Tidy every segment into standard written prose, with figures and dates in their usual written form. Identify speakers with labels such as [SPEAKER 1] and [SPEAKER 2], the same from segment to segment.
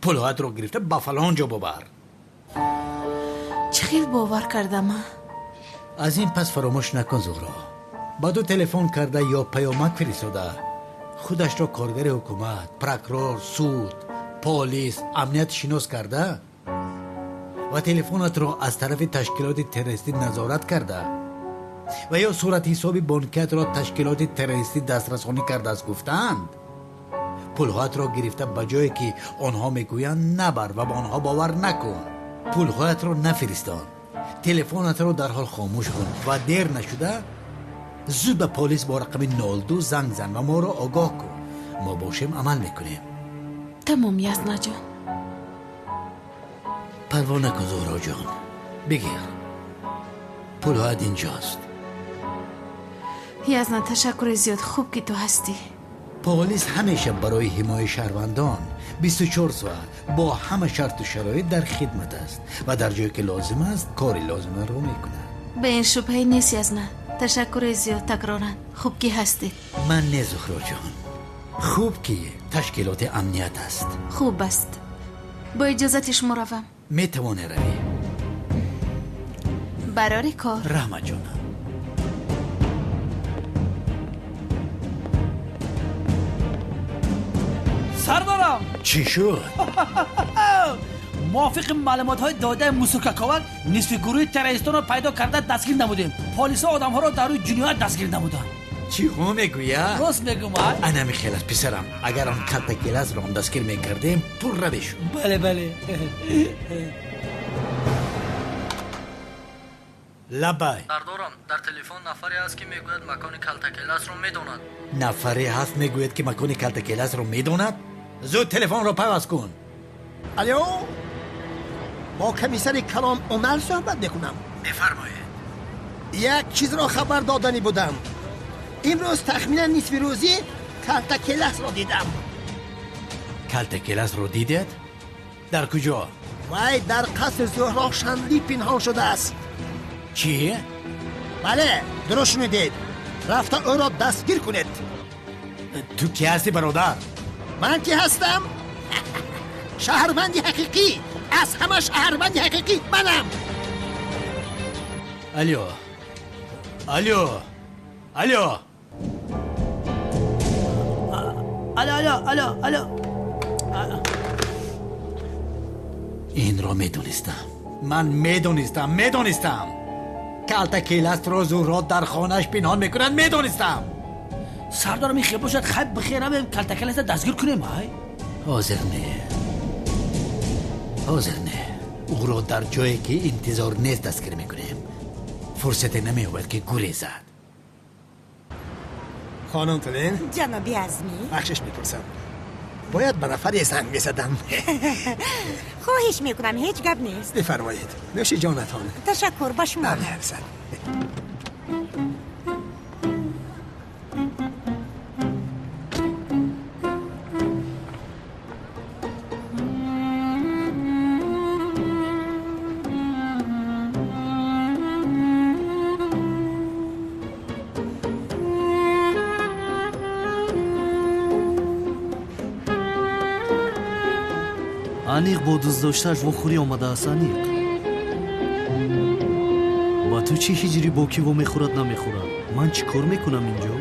[SPEAKER 1] پولهایت رو گرفته با فلان جا ببر.
[SPEAKER 2] چخیل باور کردم.
[SPEAKER 1] از این پس فراموش نکن زهرا. با تو تلفن کرده یا پیامک فرستاده خودش را کارگر حکومت، پروکرور، سود، پلیس، امنیت شناس کرده و تلفنت را از طرف تشکیلات تروریستی نظارت کرده و یا صورت حساب بانکیت را تشکیلات تروریستی دسترسانی کرده است گفتند. پولهایت را گرفته به جایی که آنها میگویند نبر و به آنها باور نکن. پولهایت را نفرستان. تلفنت را در حال خاموش کن و دیر نشده زود به پلیس با رقم 02 زنگ زن و ما را آگاه کن. ما باشیم عمل میکنیم.
[SPEAKER 2] تمام یزنا جان.
[SPEAKER 1] پروا نکن زهرا جان. بگیر. پولهایت اینجاست.
[SPEAKER 2] یزنا تشکر زیاد خوب که تو هستی.
[SPEAKER 1] پلیس همیشه برای حمایت شهروندان 24 ساعت با همه شرط و شرایط در خدمت است و در جایی که لازم است کاری لازمه رو میکنه.
[SPEAKER 2] به این شبهه نیست یزنا. تشکر زیاد تکرارن. خوب که هستی.
[SPEAKER 1] من نه زهرا جان. خوب که تشکیلات امنیت است.
[SPEAKER 2] خوب است. با اجازت شما روم.
[SPEAKER 1] میتوانی روی.
[SPEAKER 2] برای کار.
[SPEAKER 1] رحمت جانم.
[SPEAKER 3] سردارم
[SPEAKER 1] چی شد؟
[SPEAKER 3] موافق معلومات های داده موسوکاکاوک نصف گروه تروریستان رو پیدا کرده دستگیر نمودیم. پلیس ها آدم ها رو در روی جنایت دستگیر نمودن.
[SPEAKER 1] چی خو میگویا؟
[SPEAKER 3] راست میگم.
[SPEAKER 1] انا میخیل است پسرم. اگر آن کلتکیلاس رو هم دستگیر میکردیم پول رو بشو.
[SPEAKER 3] بله
[SPEAKER 1] لبای
[SPEAKER 4] سردارم در تلفن نفری هست که میگوید مکان کلتکیلاس رو میداند.
[SPEAKER 1] نفری هست میگوید که مکان کلتکیلاس رو میداند؟ زود تلفن رو پاس کن.
[SPEAKER 5] الو، با کمیسر کلام عمر صحبت میکنم.
[SPEAKER 1] بفرمایید.
[SPEAKER 5] یک چیز را خبر دادنی بودم. امروز تخمینا نصف روزی کلتکیلاس را دیدم.
[SPEAKER 1] کلتکیلاس رو دیدید؟ در کجا؟
[SPEAKER 5] وای در قصر زهرا شنلی پنهان شده است.
[SPEAKER 1] چی؟
[SPEAKER 5] بله درست شنیدید. رفته او را دستگیر کنید.
[SPEAKER 1] تو کی هستی برادر؟
[SPEAKER 5] من کی هستم؟ شهروندی حقیقی. از همه شهروندی حقیقی منم.
[SPEAKER 1] الو الو الو
[SPEAKER 3] الو
[SPEAKER 1] این را میدونستم. من میدونستم کلتکیلاس رو زهرا در خانهش پنهان میکنن. میدونستم.
[SPEAKER 3] سردارم این خیلی باشد خیلی بخیر هم کلتکیلاس دستگیر کنیم.
[SPEAKER 1] حاضر نه. او را در جایی که انتظار نیست دستگیر میکنیم. فرصت نمی‌یابد که گوری زد.
[SPEAKER 5] خانم فلین
[SPEAKER 6] جنابی عزمی
[SPEAKER 5] بخشش میپرسم. باید به نفر زنگ میزدم.
[SPEAKER 6] خواهش میکنم هیچ گپ نیست.
[SPEAKER 5] بفرمایید. نوش جانتان.
[SPEAKER 6] تشکر با شما.
[SPEAKER 5] بله حسن.
[SPEAKER 7] انیق با دوست داشتهش و خوری آمده است. انیق با تو چی هجری با کی و میخورد نمیخورد؟ من چی کار میکنم اینجا؟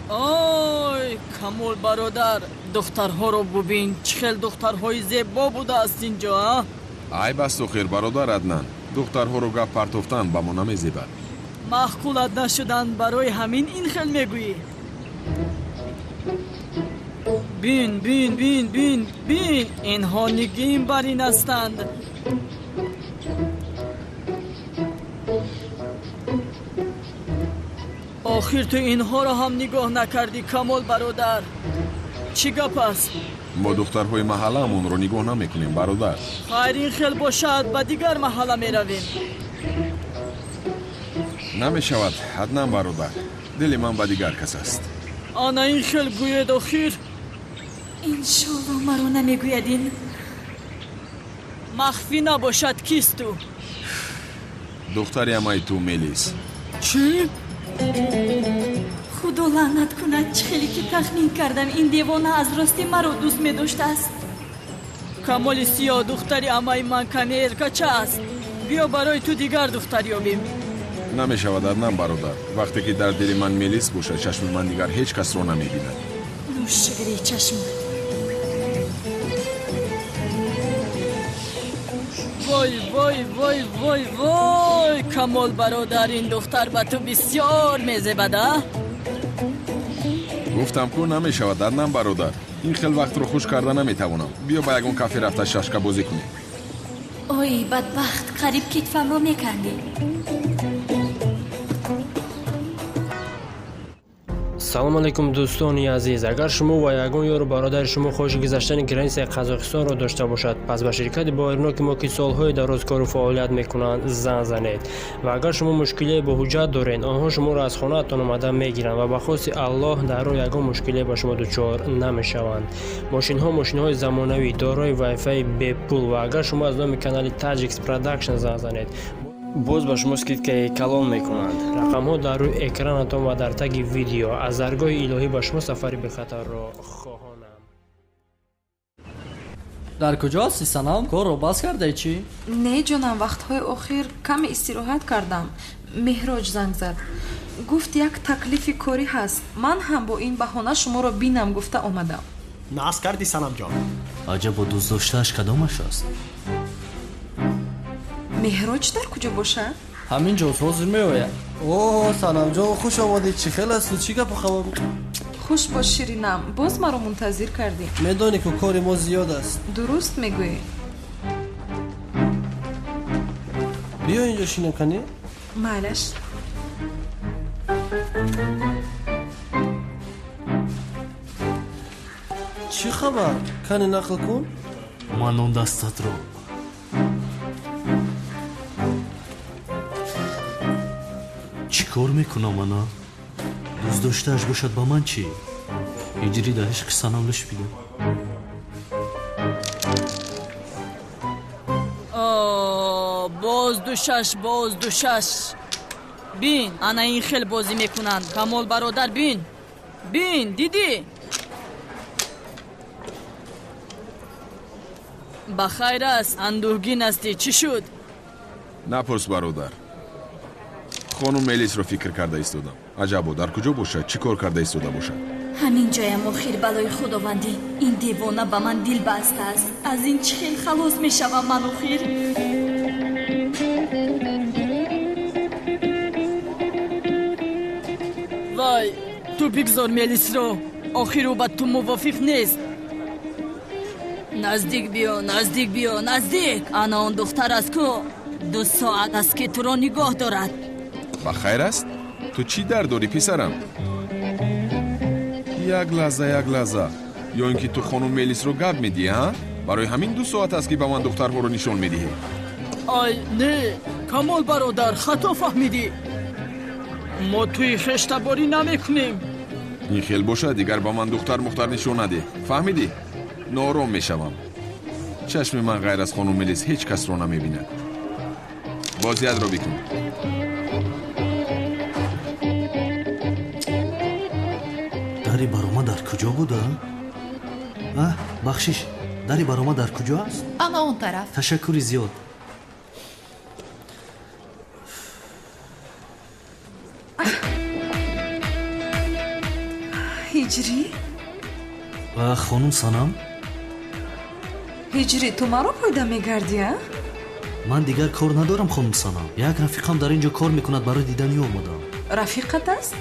[SPEAKER 4] آی کمال برادر، دخترها رو ببین چه دخترهای زیبا بوده است اینجا.
[SPEAKER 8] ای بس خیر برادر عدنان، دخترها رو گپ پرتافتن با ما نمیزیبد.
[SPEAKER 4] معقولت نشدن برای همین این خیل میگویی. بین اینها نگین بر این هستند. آخر تو اینها را هم نگاه نکردی کمال برادر. چی گپ است؟
[SPEAKER 8] ما دخترهای محلمون رو نگاه نمیکنیم برادر.
[SPEAKER 4] خیر این خیل باشد به دیگر محله می رویم.
[SPEAKER 8] намешавад аднан бародар, дили ман ба дигар кас аст.
[SPEAKER 4] ана ин хел гӯед охир
[SPEAKER 2] иншолло маро намегӯядин.
[SPEAKER 4] махфӣ набошад кисту?
[SPEAKER 8] духтари амаи ту Мелис.
[SPEAKER 4] чӣ?
[SPEAKER 2] худо лаънат кунад, чӣ хеле ки тахмин кардам ин девона аз ростӣ маро дӯст медоштааст.
[SPEAKER 4] камоли сиёҳ духтари амаи ман канеркача аст. биё барои ту дигар духтар ёбем.
[SPEAKER 8] намешавад аднан бародар, вақте ки дар дили ман Мелис бошад, чашми ман дигар ҳеҷ касро намебинад.
[SPEAKER 2] нӯшгири чашмат.
[SPEAKER 4] вой вой вой вой вой, камол бародар, ин духтар ба ту бисёр мезебада.
[SPEAKER 8] гуфтам ку намешавад аднан бародар, ин хел вақтро хуш карда наметавонам. биё ба ягон кафе рафта шашка бозӣ кунем.
[SPEAKER 2] ой бадбахт, қариб китфамро мекандӣ.
[SPEAKER 9] салому алайкум дӯстони азиз. агар шумо ва ягон ёру бародари шумо хоҳиши гузаштани границаи Қазоқистонро дошта бошад, пас ба ширкати боирноки мо ки солҳои дароз кору фаъолият мекунанд зан занед. ва агар шумо мушкилие бо ҳуҷҷат доред, онҳо шуморо аз хонаатон омада мегиранд ва ба хости Аллоҳ дар роҳ ягон мушкилие ба шумо дучор намешаванд. Мошинҳои замонавӣ дорои вайфай бепул. ва агар шумо аз номи канали Tajix Production зан занед, боз ба шумо скидкаи калон мекунанд. рақамҳо дар рӯи экранатон ва дар таги видео. аз даргоҳи илоҳӣ ба шумо сафари бехатарро хоҳонам.
[SPEAKER 10] дар куҷо ҳасти санам? корро бас кардаи чӣ?
[SPEAKER 11] не ҷонам, вақтҳои охир каме истироҳат кардам. меҳроҷ занг зад, гуфт як таклифи корӣ ҳаст. ман ҳам бо ин баҳона шуморо бинам гуфта омадам.
[SPEAKER 7] наас кардӣ санамҷон? аҷабо дӯстдоштааш кадомаш аст?
[SPEAKER 11] меҳроҷ дар куҷо бошад?
[SPEAKER 10] ҳамин ҷоз ҳозир меояд. о санамҷон, хуш омадед. чӣ хел асту? чӣ гапу хабар?
[SPEAKER 11] хуш бош ширинам, боз маро мунтазир кардӣ.
[SPEAKER 10] медонӣ ку кори мо зиёд аст.
[SPEAKER 11] дуруст мегӯӣ.
[SPEAKER 10] биё инҷо шино канӣ.
[SPEAKER 11] майлаш.
[SPEAKER 10] чӣ хабар? кани нақл кун.
[SPEAKER 7] ман он дастатро чӣ кор мекунам? ана дӯст доштааш бошад ба ман чӣ? ҳиҷрӣ да ишқи санам лиш бидам.
[SPEAKER 4] боз душаш бин, ана ин хел бозӣ мекунанд. камол бародар, бин дидӣ? ба хайр аст, андӯҳгин ҳастӣ. чӣ шуд?
[SPEAKER 8] напурс бародар, хонум Мелисро фикр карда истодам. аҷабо дар куҷо бошад, чӣ кор карда истода бошад?
[SPEAKER 2] ҳамин ҷоям охир балои худовандӣ. ин девона ба ман дил бастааст. аз ин чӣ хел халос мешавам ман охир?
[SPEAKER 4] вай, ту бигзор Мелисро. охир ӯ ба ту мувофиқ нест. наздик биё, наздик. ана он духтар аст ку 2 соат аст ки туро нигоҳ дорад.
[SPEAKER 8] ба хайр аст? ту чӣ дар дорӣ писарам? як лаҳза. ё ин ки ту хонум Мелисро гап медиҳӣ, ҳа? барои ҳамин 2 соат аст ки ба ман духтарҳоро нишон медиҳӣ.
[SPEAKER 4] ай не, камол бародар, хато фаҳмидӣ. мо туи хештаборӣ намекунем.
[SPEAKER 8] ин хел бошад, дигар ба ман духтар мухтар нишон надеҳ. фаҳмидӣ? нором мешавам. чашми ман ғайр аз хонум Мелис ҳеҷ касро намебинад. бозиятро бикун.
[SPEAKER 7] дари барома дар куҷо буда? бахшиш, дари барома дар куҷо аст?
[SPEAKER 6] ана он тараф.
[SPEAKER 7] ташаккури зиёд.
[SPEAKER 11] ҳиҷрӣ?
[SPEAKER 7] хонум Санам?
[SPEAKER 11] ҳиҷрӣ, ту маро пойда мегардӣ?
[SPEAKER 7] ман дигар кор надорам хонум Санам. як рафиқам дар ин ҷо кор мекунад, барои диданӣ омадам.
[SPEAKER 11] рафиқат аст?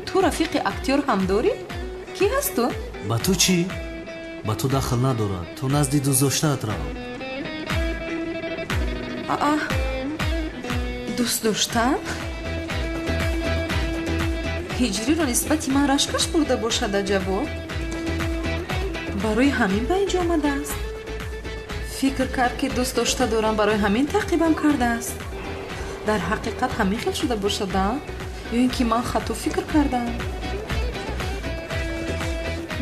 [SPEAKER 11] ту рафиқи актёр ҳам дорӣ? кӣ ҳаст ту?
[SPEAKER 7] ба ту чӣ? ба ту дахл надорад. ту назди дӯстдоштаат рав.
[SPEAKER 11] дӯстдоштан? ҳиҷриро нисбати ман рашкаш бурда бошад аҷабо? барои ҳамин ба инҷо омадааст? фикр кард ки дӯст дошта дорам, барои ҳамин таъқибам кардааст. дар ҳақиқат ҳамин хел шуда бошада ё ин ки ман хато фикр кардам?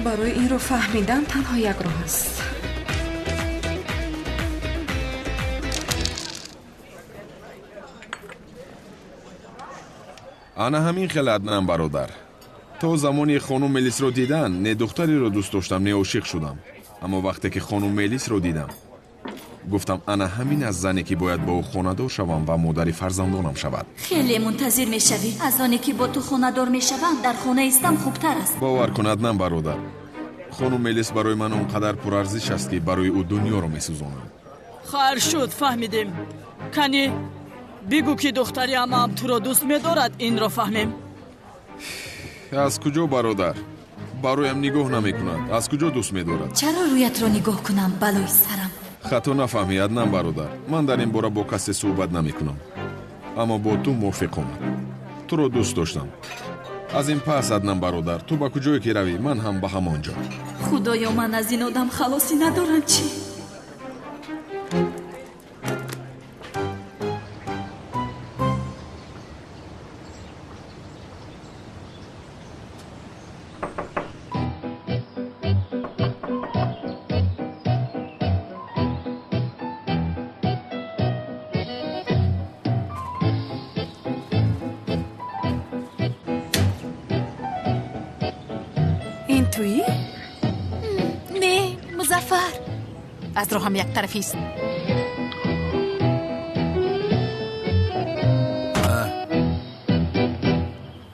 [SPEAKER 11] барои инро фаҳмидан танҳо як роҳ аст.
[SPEAKER 8] ана ҳамин хел Аднан бародар. то замони хонум Мелисро дидан, не духтареро дӯст доштам, не ошиқ шудам. аммо вақте ки хонум Мелисро дидам, гуфтам ана ҳамин аз зане ки бояд бо ӯ хонадор шавам ва модари фарзандонам шавад.
[SPEAKER 2] хеле мунтазир мешавӣ. аз оне ки бо ту хонадор мешавам, дар хона истам хубтар аст.
[SPEAKER 8] бовар кун Аднан бародар, хонум Мелис барои ман он қадар пурарзиш аст ки барои ӯ дунёро месӯзонам.
[SPEAKER 4] хайр шуд, фаҳмидем. кани бигӯ ки духтари амаам туро дӯст медорад, инро фаҳмем.
[SPEAKER 8] аз куҷо бародар? бароям нигоҳ намекунад. аз куҷо дӯст медорад?
[SPEAKER 2] чаро рӯятро нигоҳ кунам балои сарам?
[SPEAKER 8] хато нафаҳмӣ Аднан бародар, ман дар ин бора бо касе суҳбат намекунам, аммо бо ту мувофиқам. туро дӯст доштам. аз ин пас Аднан бародар, ту ба куҷое ки равӣ, ман ҳам ба ҳамон ҷо.
[SPEAKER 2] худоё, ман аз ин одам халосӣ надорам чӣ?
[SPEAKER 6] این تویی؟
[SPEAKER 12] نه مظفر از روحم یک طرفی است.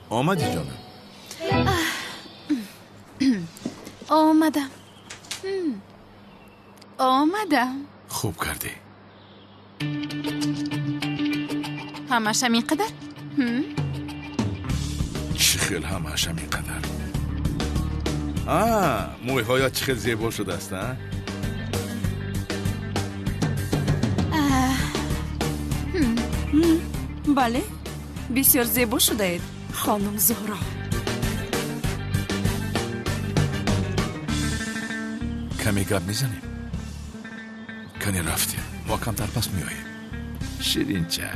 [SPEAKER 13] آمدی جانم؟
[SPEAKER 12] آمدم.
[SPEAKER 13] خوب کردی.
[SPEAKER 12] همش همین قدر؟
[SPEAKER 13] چی خیل همش همین قدر؟ موی هایت چی خیل زیبا شده است نه؟
[SPEAKER 6] بله بسیار زیبا شده اید خانم زهرا.
[SPEAKER 13] کمی گپ میزنیم. کنی رفتیم ما کمتر پس میاییم. شیرین چه؟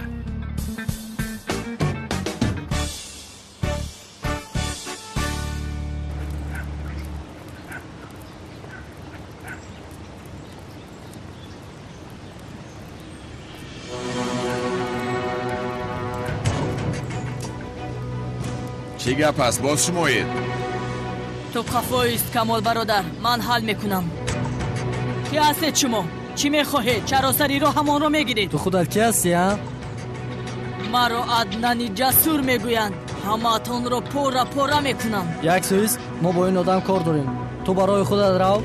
[SPEAKER 8] чӣ гап аст? боз шумоед?
[SPEAKER 4] ту қафоист Камол бародар, ман ҳал мекунам. ки ҳастед шумо? чӣ мехоҳед? чаро сари роҳ ҳамонро мегиред?
[SPEAKER 10] ту худат ки ҳастӣ?
[SPEAKER 4] маро Аднани ҷасур мегӯянд. ҳамаатонро пора пора мекунам.
[SPEAKER 10] як сӯз мо бо ин одам кор дорем. ту барои худат рав.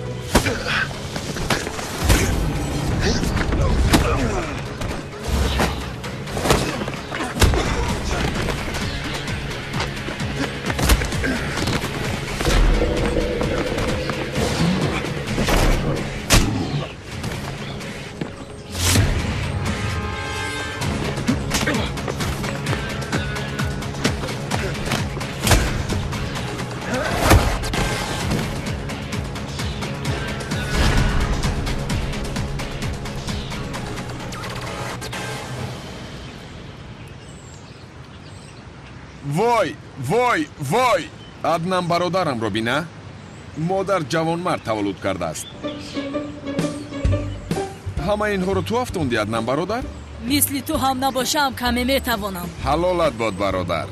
[SPEAKER 8] вой вой вой! Аднан бародарамро бина. модар ҷавонмард таваллуд кардааст. ҳама инҳоро ту афтонди Аднан бародар?
[SPEAKER 4] мисли ту ҳам набошам каме метавонам.
[SPEAKER 8] ҳалолат бод бародар.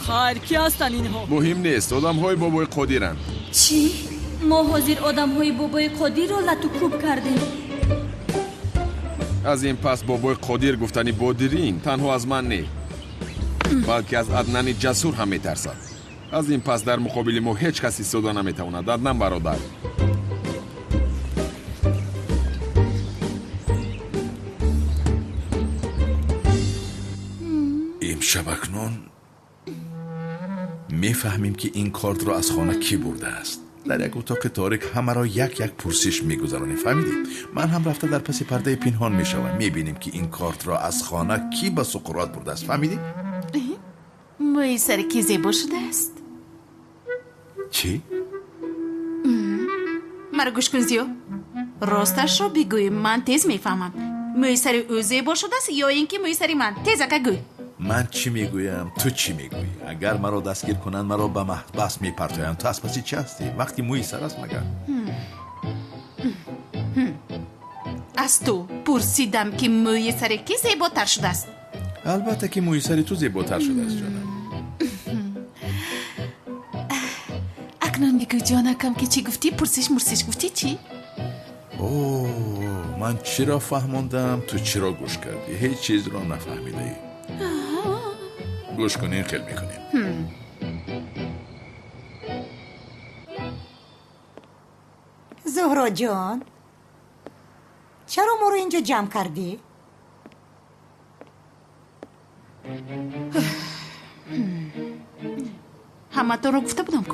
[SPEAKER 4] хайр ки ҳастанд инҳо?
[SPEAKER 8] муҳим нест, одамҳои бобои қодиранд.
[SPEAKER 2] чӣ? мо ҳозир одамҳои бобои қодирро латукуб кардем?
[SPEAKER 8] аз ин пас бобои қодир гуфтани бодирин танҳо аз ман не, балки аз Аднани ҷасур ҳам метарсад. аз ин пас дар муқобили мо ҳеҷ кас истода наметавонад. Аднан бародар.
[SPEAKER 13] имшаб акнун мефаҳмем ки ин кортро аз хона кӣ бурда аст. дар як утоқи торик ҳамаро як пурсиш мегузаронем. фаҳмидем? ман ҳам рафта дар паси пардаи пинҳон мешавам. мебинем ки ин кортро аз хона кӣ ба суқурот бурдааст. фаҳмидем?
[SPEAKER 12] موی سر کی زیبا شده است.
[SPEAKER 13] چی؟
[SPEAKER 12] مرا گوش کن زیو. راستش را بگویم من تیز میفهمم. موی سری او زیبا شده است یا اینکه موی سری من؟ تیزک گوی.
[SPEAKER 13] من چی میگویم تو چی میگویی؟ اگر مرا دستگیر کنند مرا به محبس میپرتایند. تو از پسی چی هستی؟ وقتی موی سر است مگر؟
[SPEAKER 12] از تو پرسیدم که موی سری کی زیباتر شده است؟
[SPEAKER 13] البته که موی سری تو زیباتر شده است جانم.
[SPEAKER 12] اکنون بگو جانکم که چی گفتی؟ پرسش مرسش گفتی چی؟
[SPEAKER 13] اوه من چرا فهموندم تو چرا گوش کردی؟ هیچ چیز را نفهمیده ای. گوش کنین خیلی میکنیم.
[SPEAKER 14] زهرا جان چرا ما رو اینجا جمع کردی؟
[SPEAKER 12] همه تون رو گفته بودم که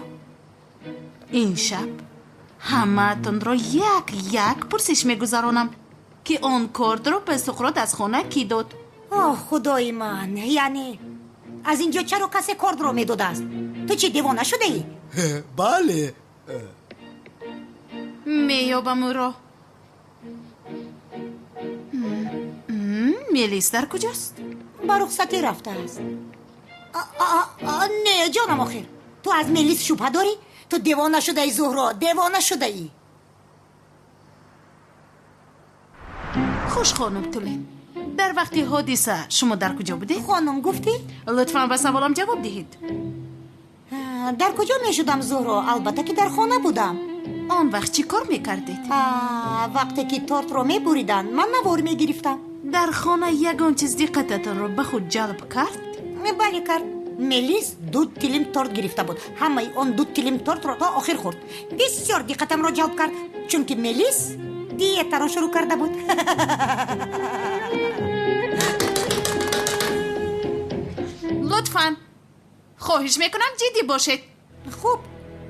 [SPEAKER 12] این شب همه تون رو یک پرسش میگذارانم که آن کارت رو به سقراط از خانه کی داد.
[SPEAKER 14] آه خدای من، یعنی از اینجا چرا کسی کارت رو میداد است؟ تو چی دیوانه شده ای؟
[SPEAKER 5] بله
[SPEAKER 12] میابم او را. میلیس در کجاست؟
[SPEAKER 14] با رخصتی رفته است. نه جانم آخر تو از میلیس شبه داری؟ تو دیوانه شده ای زهرا، دیوانه شده ای.
[SPEAKER 12] خوش خانم تولین، در وقتی حادثه شما در کجا بودید؟
[SPEAKER 14] خانم گفتی؟
[SPEAKER 12] لطفاً به سوالم جواب دهید.
[SPEAKER 14] در کجا میشدم زهرا؟ البته که در خانه بودم.
[SPEAKER 12] آن وقت چی کار میکردید؟
[SPEAKER 14] وقتی که تورت رو میبریدن من نوار میگرفتم.
[SPEAKER 12] در خانه یگان چیز دقتتان رو به خود جلب کرد؟
[SPEAKER 14] بله کرد. میلیس 2 تیلیم تورت گرفته بود. همه اون 2 تیلیم تورت رو تا آخر خورد. بسیار دقتم رو جلب کرد چون که میلیس دیت رو شروع کرده بود.
[SPEAKER 12] لطفاً خواهش میکنم جدی باشید.
[SPEAKER 14] خوب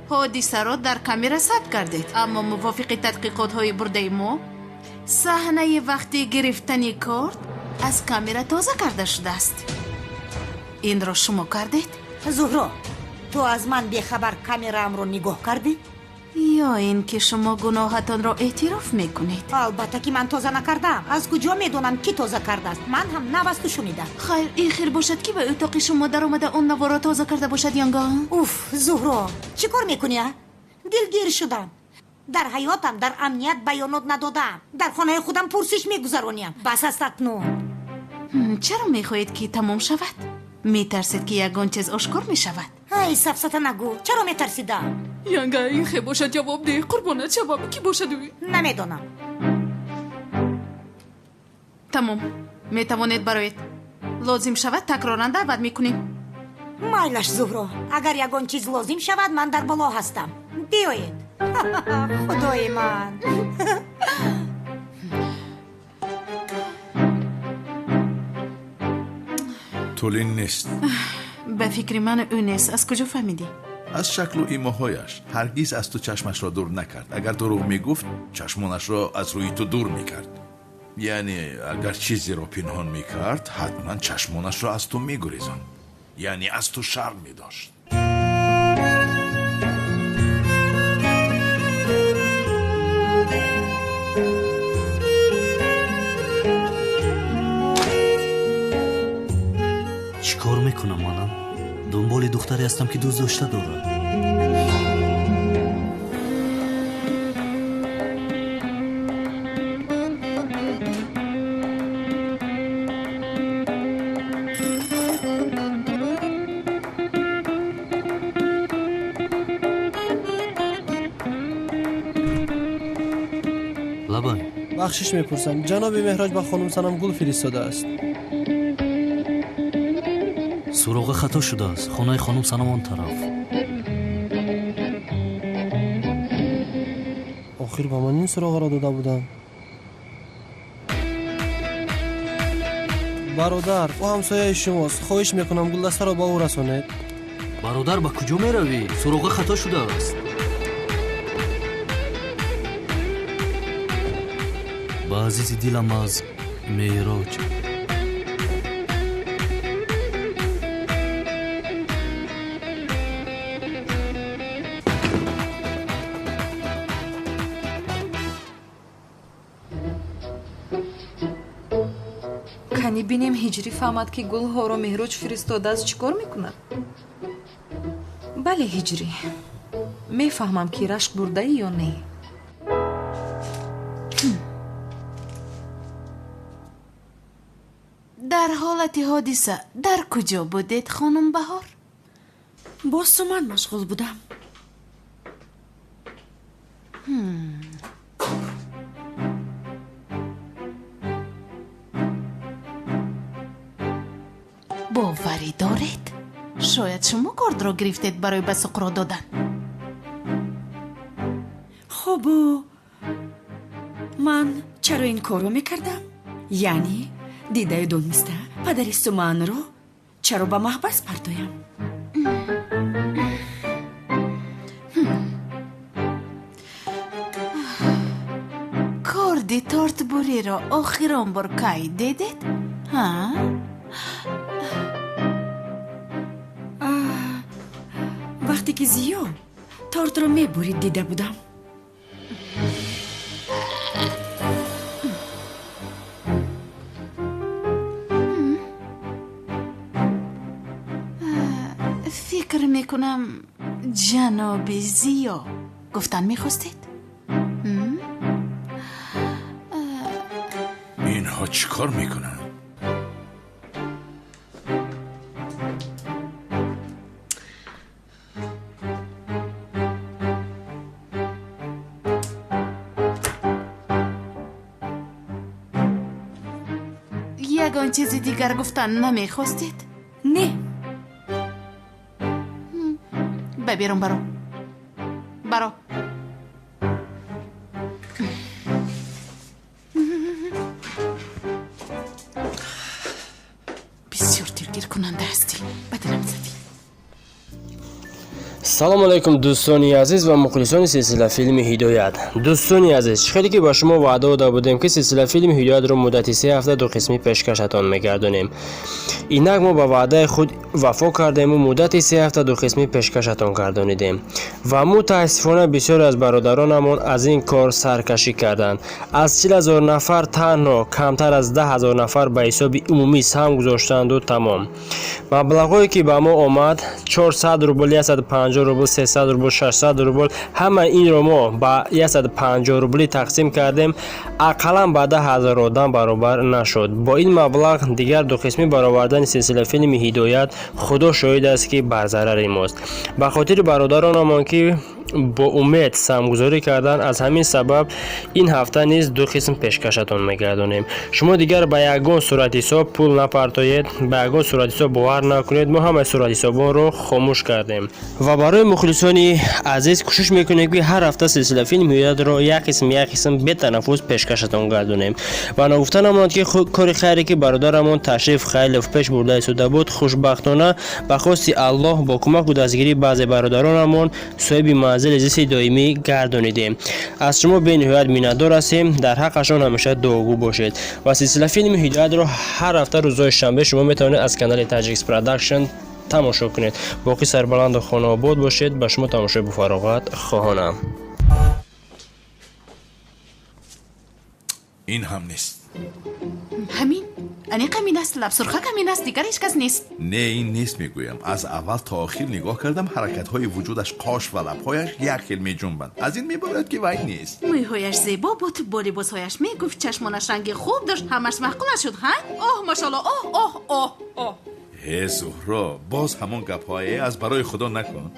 [SPEAKER 12] حادثه را در کامera ثبت کردید، اما موافق تحقیقات های برده ما صحنه وقتی گرفتن کارت از کامera تازه کرده شده است. این را شما کردید؟
[SPEAKER 14] زهرا تو از من بیخبر کامرام رو نگاه کردی؟
[SPEAKER 12] یا این که شما گناهتان را اعتراف میکنید؟
[SPEAKER 14] البته که من تازه نکردم. از کجا میدونم کی تازه کرده است؟ من هم نوستو شنیدم.
[SPEAKER 12] خیر این خیر باشد که به اتاق شما در آمده اون نوارا تازه کرده باشد یانگا.
[SPEAKER 14] اوف زهرا چی کار میکنی؟ دلگیر شدم. در حیاتم در امنیت بیانات ندادم. در خانه خودم پرسش میگذرانیم. بس است اکنون.
[SPEAKER 12] چرا میخواهید که تمام شود؟ میترسید که یگان چیز آشکار میشود؟
[SPEAKER 14] ای سفسطه نگو. چرا میترسیدم؟
[SPEAKER 11] یانگا این خیر باشد جواب ده. قربانت جواب کی باشد اوی؟
[SPEAKER 14] نمیدونم.
[SPEAKER 12] تمام میتوانید برایت. لازم شود تکرارن دعوت میکنیم.
[SPEAKER 14] مایلش زهرا، اگر یگان چیز لازم شود من در بالا هستم. بیایید. خدای من.
[SPEAKER 13] تولین نیست.
[SPEAKER 12] به فکر من او نیست. از کجا فهمیدی؟
[SPEAKER 13] از شکل و ایماهایش. هرگز از تو چشمش را دور نکرد. اگر دروغ میگفت چشمانش را از روی تو دور میکرد. یعنی اگر چیزی را پنهان میکرد حتما چشمانش را از تو میگریزان. یعنی از تو شرم میداشت.
[SPEAKER 7] چی کار میکنم منم؟ دنبال دختری هستم که دوست داشته دارم. لبن
[SPEAKER 10] بخشش میپرسم جناب مهراج با خانم سنم گل فرستاده است.
[SPEAKER 7] سراغ خطا شده است. خانه خانم سنم آن طرف.
[SPEAKER 10] آخر با من این سراغ را داده بودم. برادر او همسایه شماست. خواهش میکنم گلدسته را با او رسانید.
[SPEAKER 7] برادر با کجا میروی؟ سراغ خطا شده است. با عزیز دلم از مهراج.
[SPEAKER 11] мебинем ҳиҷрӣ фаҳмад ки гулҳоро меҳроҷ фиристодааст чӣ кор мекунад. бале ҳиҷрӣ, мефаҳмам ки рашк бурдаӣ ё не.
[SPEAKER 12] дар ҳолати ҳодиса дар куҷо будед хонум баҳор?
[SPEAKER 14] бо суман машғул будам.
[SPEAKER 12] боварӣ доред? шояд шумо кордро гирифтед барои ба суқро додан.
[SPEAKER 14] хобу ман чаро ин корро мекардам? яъне дидаю дониста падари суманро чаро ба маҳбас партоям?
[SPEAKER 12] корди тортбуриро охирон бор кай дедед?
[SPEAKER 14] вақте ки зиё тортро мебурид дида будам.
[SPEAKER 12] фикр мекунам ҷаноби зиё гуфтан мехостед?
[SPEAKER 13] اینها چی کار میکنن؟
[SPEAKER 12] یگان چیزی دیگر گفتن نمیخواستید؟
[SPEAKER 14] نه.
[SPEAKER 12] ببیرم برو بسیار دلگیر کننده هستی. بدنم زدی.
[SPEAKER 9] салому алайкум дӯстони азиз ва мухлисони силсила филми ҳидоят. дӯстони азиз, хеле ки ба шумо ваъда дода будем ки силсила филми ҳидоятро муддати 3 ҳафта дуқисмӣ пешкашатон мегардонем. инак мо ба ваъдаи худ вафо кардему муддати 3 ҳафта дуқисмӣ пешкашатон гардонидем ва мутаассифона бисёре аз бародаронамон аз ин кор саркашӣ карданд. аз 40,000 нафар танҳо камтар аз 10,000 нафар ба ҳисоби умумӣ сам гузоштанду тамом. маблағҳое ки ба мо омад 400 рубл, 150 рубл, 300 рубл, 600 рубл, ҳама инро мо ба 150 рубли тақсим кардем. ақаллан ба 10,000 одам баробар нашуд. бо ин маблағ дигар дуқисмӣ баровардани силсила филми ҳидоят худо шоҳид аст ки бар зарари мост. ба хотири бародаронамон ки бо умед самгузорӣ карданд, аз ҳамин сабаб ин ҳафта низ ду қисм пешкашатон мегардонем. шумо дигар ба ягон суратҳисоб пул напартоед, ба ягон суратҳисоб бовар накунед. мо ҳамаи суратҳисобонро хомӯш кардем ва барои мухлисони азиз кӯшиш мекунем ки ҳар ҳафта силсила филми ҳидоятро як қисм бетанаффус пешкашатон гардонем. ва нагуфта намонад ки кори хайре ки бародарамон ташриф хайле пеш бурда истода буд, хушбахтона ба хости аллоҳ бо кӯмаку дастгирии баъзе бародаронамон соҳиби манзили зисти доимӣ гардонидем. аз шумо бениҳоят миннатдор ҳастем. дар ҳаққашон ҳамеша дуогӯ бошед. ва силсила филми ҳидоятро ҳар ҳафта рӯзҳои шанбе шумо метавонед аз канали Tajix Production тамошо кунед. боқӣ сарбаланду хонаобод бошед. ба шумо тамошои буфароғат хоҳонам.
[SPEAKER 13] این هم نیست.
[SPEAKER 12] همین؟ انی همین است. لب سرخک همین است. دیگر هیچ کس نیست.
[SPEAKER 13] نه این نیست میگویم. از اول تا آخر نگاه کردم حرکت‌های وجودش قاش و لب‌هایش یک خیل میجنبند. از این میباید که وای نیست.
[SPEAKER 12] موهایش زیبا بود. با لباسهایش میگفت چشمانش رنگ خوب داشت. همش معقول نشد ها؟ اوه ماشاءالله. اوه.
[SPEAKER 13] هی زهرا باز همون گپ‌های از برای خدا نکن.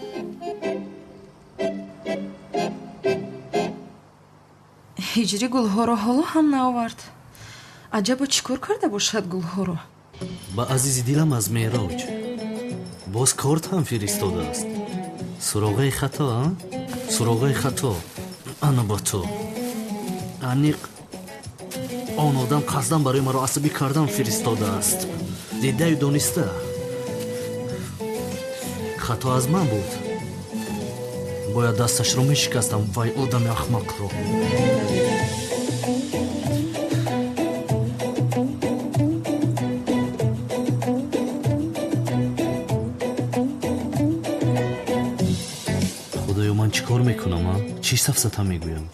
[SPEAKER 11] ҳиҷрӣ гулҳоро ҳоло ҳам наовард. аҷабо чӣ кор карда бошад гулҳоро?
[SPEAKER 7] ба азизи дилам аз мероҷ боз корт ҳам фиристодааст. суроғаи хато, суроғаи хато. ана ба то аниқ он одам қасдан барои маро асабӣ кардан фиристодааст. дидаю дониста хато аз ман буд. бояд дасташро мешикастам. вай одами ахмақро. худоё ман чӣ кор мекунам? чӣ сафсата мегӯям?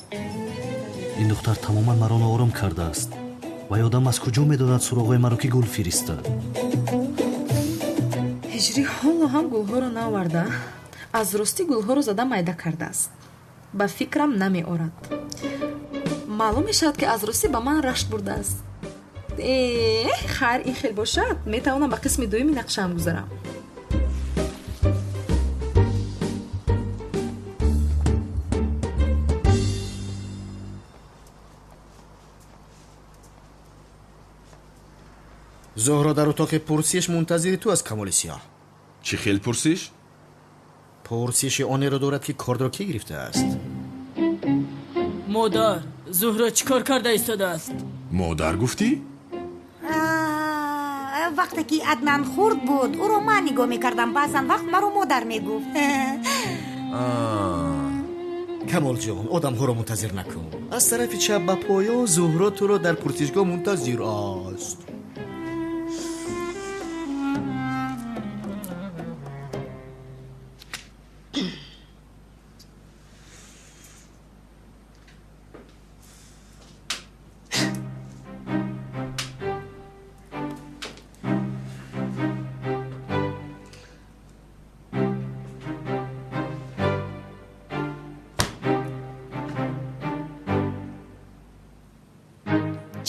[SPEAKER 7] ин духтар тамоман маро ноором кардааст вай одам аз куҷо медонад суроғои маро ки гул фиристад?
[SPEAKER 11] ҳиҷрӣ ҳоло ҳам гулҳоро наварда, аз ростӣ гулҳоро зада майда кардааст. ба фикрам намеорад. маълум мешавад ки аз ростӣ ба ман рашк бурдааст. хайр ин хел бошад, метавонам ба қисми дуюми нақшаам гузарам.
[SPEAKER 10] зуҳро дар утоқи пурсиш мунтазири ту аст, Камоли Сиёҳ.
[SPEAKER 8] чӣ хел пурсиш?
[SPEAKER 10] пурсиши онеро дорад ки кордро ки гирифтааст.
[SPEAKER 4] модар, зуҳра чӣ кор карда истодааст?
[SPEAKER 8] модар гуфтӣ?
[SPEAKER 14] вақте ки Аднан хурд буд, ӯро ман нигоҳ мекардам, баъзан вақт маро модар мегуфт.
[SPEAKER 10] камолҷон, одамҳоро мунтазир накун. аз тарафи чап ба поён зуҳро туро дар пурсишгоҳ мунтазир аст.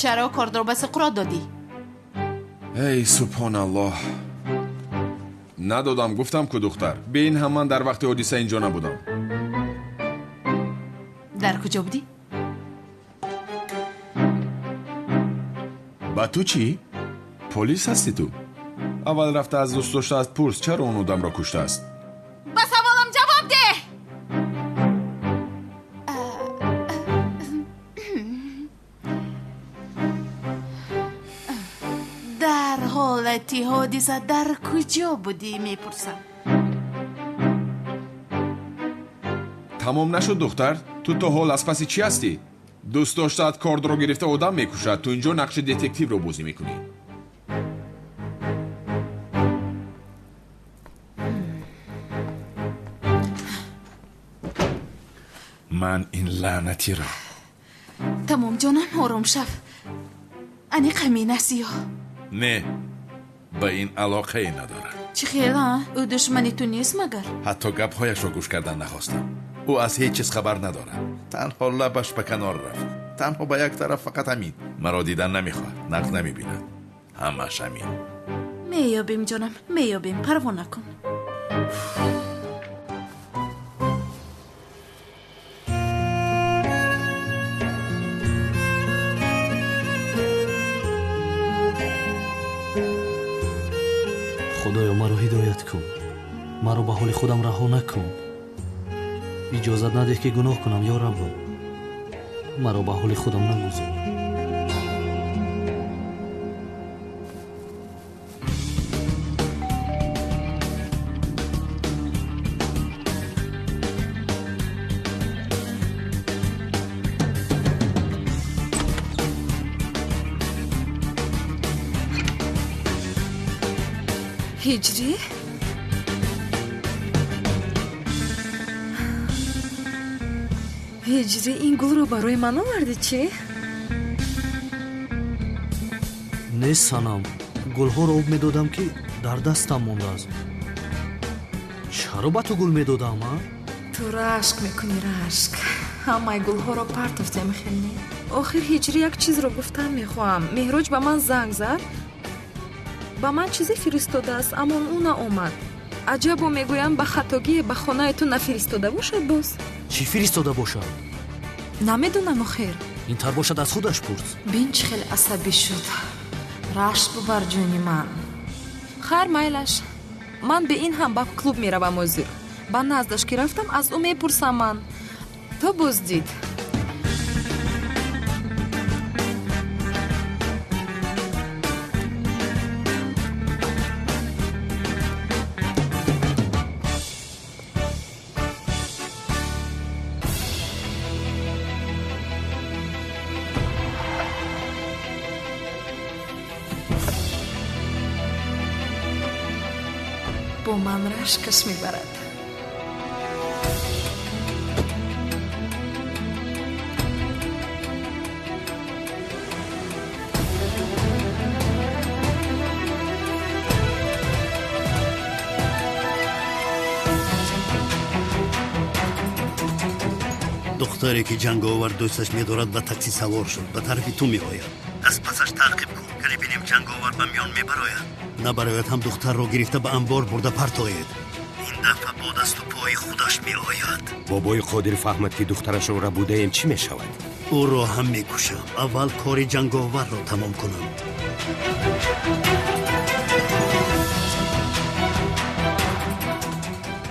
[SPEAKER 12] чаро кордро ба сиқро додӣ?
[SPEAKER 8] эй субҳоналлоҳ, надодам, гуфтам ку духтар. беин ҳам ман дар вақти ҳодиса инҷо набудам.
[SPEAKER 12] дар куҷо будӣ?
[SPEAKER 8] ба ту чӣ? полис ҳастӣ ту? аввал рафта аз дӯст доштаат пурс, чаро он одамро куштааст?
[SPEAKER 12] ба саволам ҷавоб де! дар ҳолати ҳодиса дар куҷо будӣ мепурсам?
[SPEAKER 8] тамом нашуд духтар? ту то ҳол аз паси чӣ ҳастӣ? дӯст доштаат кордро гирифта одам мекушад, ту инҷо нақши детективро бозӣ мекунӣ.
[SPEAKER 13] ман ин лаънатиро
[SPEAKER 12] тамом ҷонам, ором шав. ани камина сиёҳ
[SPEAKER 13] не, ба ин алоқае надорад.
[SPEAKER 12] чӣ хела? ӯ душмани ту нест магар?
[SPEAKER 13] ҳатто гапҳояшро гӯш кардан нахостам. ӯ аз ҳеҷ чиз хабар надорад. танҳо лабаш ба канор рафт. танҳо ба як тараф фақат ҳамин. маро дидан намехоҳад, нақд намебинад. ҳамаш ҳамин.
[SPEAKER 12] меёбем ҷонам, меёбем, парво накун.
[SPEAKER 7] худоё маро ҳидоят кун, маро ба ҳоли худам раҳо накун. иҷозат надеҳ ки гуноҳ кунам, ё Раббо. маро ба ҳоли худам нагузор.
[SPEAKER 11] ҳиҷрӣ? ҳиҷрӣ, ин гулро барои ман овардӣ чӣ?
[SPEAKER 7] нест санам, гулҳоро об медодам ки дар дастам мондааст. чаро ба ту гул медодам?
[SPEAKER 11] ту рашк мекунӣ, рашк. ҳамаи гулҳоро партофта мехелӣ. охир ҳиҷрӣ, як чизро гуфтан мехоҳам. меҳроҷ ба ман занг зад, ба ман чизе фиристодааст, аммо ӯ наомад. аҷабо мегӯям ба хатогие ба хонаи ту нафиристода бошад боз.
[SPEAKER 7] чӣ фиристода бошад?
[SPEAKER 11] намедонам охир.
[SPEAKER 7] интар бошад, аз худаш пурс.
[SPEAKER 11] бин чӣ хел асабӣ шуд. рашк бубар ҷони ман. хайр, майлаш. ман бе ин ҳам ба клуб меравам ҳозир. ба наздаш ки рафтам, аз ӯ мепурсам ман. то боздид. бо ман рашкаш мебарад.
[SPEAKER 15] دختری که جنگاور دوستش می‌دارد به تاکسی سوار شد به طرف تو می‌آید از پسش تعقیب کن که ببینیم جنگاور به میان میبراید نبراید هم دختر رو گرفته به انبار برده پرتاید این دفعه با دست و پای خودش می‌آید
[SPEAKER 16] بابای قادر فهمد که دخترش رو ربوده ایم چی می‌شود
[SPEAKER 15] او را هم می‌کشم اول کار جنگاور را تمام کنم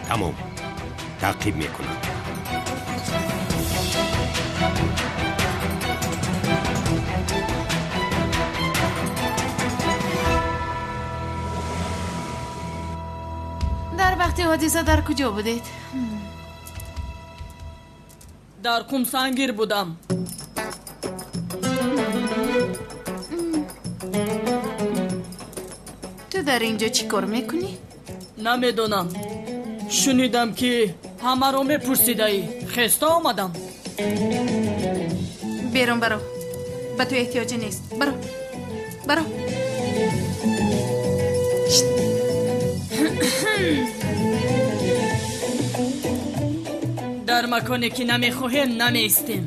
[SPEAKER 16] تمام تعقیب میکنم
[SPEAKER 12] در وقت حادثه در کجا بودید؟
[SPEAKER 4] در قمسنگیر بودم.
[SPEAKER 12] تو در اینجا چی کار میکنی؟
[SPEAKER 4] نمیدونم. شنیدم که همه رو میپرسیدی. خسته آمدم.
[SPEAKER 12] بیرون برو. به تو احتیاجی نیست. برو. برو.
[SPEAKER 4] در مکانی که نمیخواهیم نمیستیم.